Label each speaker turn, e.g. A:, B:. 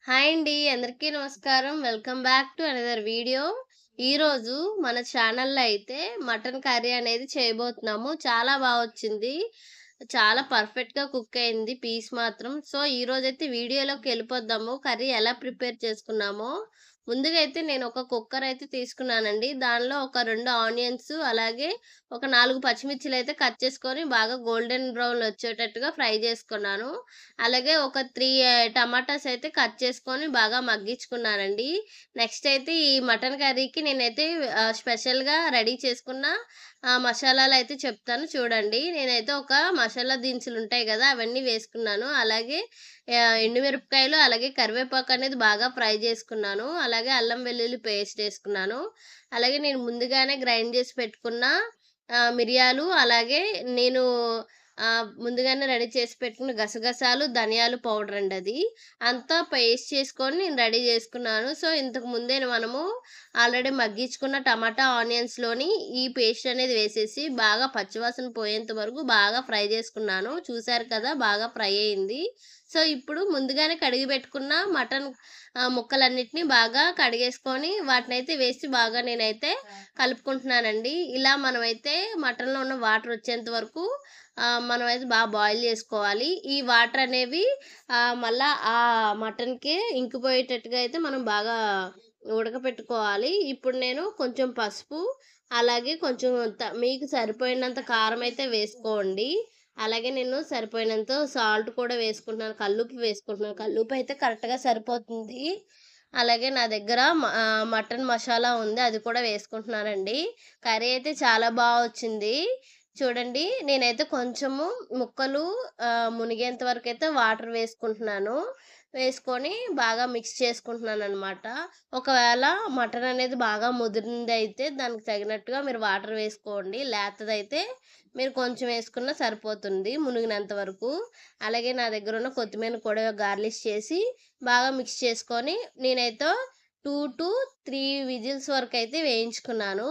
A: Hi అండి. అందరికీ నమస్కారం. Welcome back to another video. ఈరోజు మన ఛానల్‌లో అయితే మటన్ కర్రీ అనేది చేయబోతున్నాము. చాలా వచ్చింది. చాలా పర్ఫెక్ట్‌గా కుక్ అయింది పీస్ మాత్రం. సో, ఈరోజైతే వీడియోలోకెళ్ళిపోదాము. కర్రీ ఎలా ప్రిపేర్ చేసుకున్నామో. ముందుగా అయితే నేను ఒక కుక్కర్ అయితే తీసుకున్నానండి. దానిలో ఒక 2 ఆనియన్స్ అలాగే ఒక 4 పచ్చిమిర్చిలైతే కట్ చేసుకొని బాగా గోల్డెన్ బ్రౌన్ వచ్చేటట్టుగా ఫ్రై చేసుకున్నాను. అలాగే ఒక 3 టమాటాస్ అయితే కట్ చేసుకొని బాగా మగ్గించుకున్నానండి. నెక్స్ట్ అయితే ఈ మటన్ కర్రీకి నేనైతే స్పెషల్‌గా రెడీ చేసుకున్న మసాలాలైతే చెప్తాను చూడండి. నేనైతే ఒక మసాలా దినుసులుంటాయి గదా! అవన్నీ వేసుకున్నాను. అలాగే ఎండుమిరపకాయలు, అలాగే కరివేపాకు అనేది బాగా ఫ్రై చేసుకున్నాను. అలాగే అల్లం వెల్లుల్లి పేస్ట్ ఏసుకున్నాను. అలాగే నేను ముందుగానే గ్రైండ్ చేసి పెట్టుకున్న మిరియాలు, అలాగే నేను ముందుగానే రెడీ చేసి పెట్టుకున్న గసగసాలు, ధనియాలు పౌడర్ అండి అది. అంతా పేస్ట్ చేసుకొని నేను రెడీ చేసుకున్నాను. సో, ఇంతకు ముందే మనము ఆల్రెడీ మగ్గించుకున్న టమాటా, ఆనియన్స్‌లోని ఈ పేస్ట్ అనేది వేసేసి బాగా పచ్చివాసన పోయేంత వరకు బాగా ఫ్రై చేసుకున్నాను. చూసారు కదా! బాగా ఫ్రై అయింది. సో, ఇప్పుడు ముందుగానే కడిగి పెట్టుకున్న మటన్ ముక్కలన్నిటిని బాగా కడిగేసుకొని వాటినైతే వేసి బాగా నేనైతే కలుపుకుంటున్నానండి. ఇలా మనమైతే మటన్‌లో ఉన్న వాటర్ వచ్చేంత వరకు మనమైతే బాయిల్ చేసుకోవాలి. ఈ వాటర్ అనేవి మళ్ళా మటన్‌కి ఇంకిపోయేటట్టుగా అయితే మనం బాగా ఉడకపెట్టుకోవాలి. ఇప్పుడు నేను కొంచెం పసుపు, అలాగే కొంచెం మీకు సరిపోయినంత కారం అయితే వేసుకోండి. అలాగే నేను సరిపోయినంత సాల్ట్ కూడా వేసుకుంటున్నాను. కల్లుప్పు వేసుకుంటున్నాను. కల్లుప్పు అయితే కరెక్ట్‌గా సరిపోతుంది. అలాగే నా దగ్గర మటన్ మసాలా ఉంది. అది కూడా వేసుకుంటున్నానండి. కర్రీ అయితే చాలా వచ్చింది. చూడండి, నేనైతే కొంచెము ముక్కలు మునిగేంత వరకైతే వాటర్ వేసుకుంటున్నాను. వేసుకొని బాగా మిక్స్ చేసుకుంటున్నాననమాట. ఒకవేళ మటన్ అనేది బాగా ముదిరిందయితే దానికి తగినట్టుగా మీరు వాటర్ వేసుకోండి. లేతదైతే మీరు కొంచెం వేసుకున్నా సరిపోతుంది మునిగినంత వరకు. అలాగే నా దగ్గరున్న కొత్తిమీరని కూడా గార్నిష్ చేసి బాగా మిక్స్ చేసుకొని నేనైతే 2-3 విజిల్స్ వరకైతే వేయించుకున్నాను.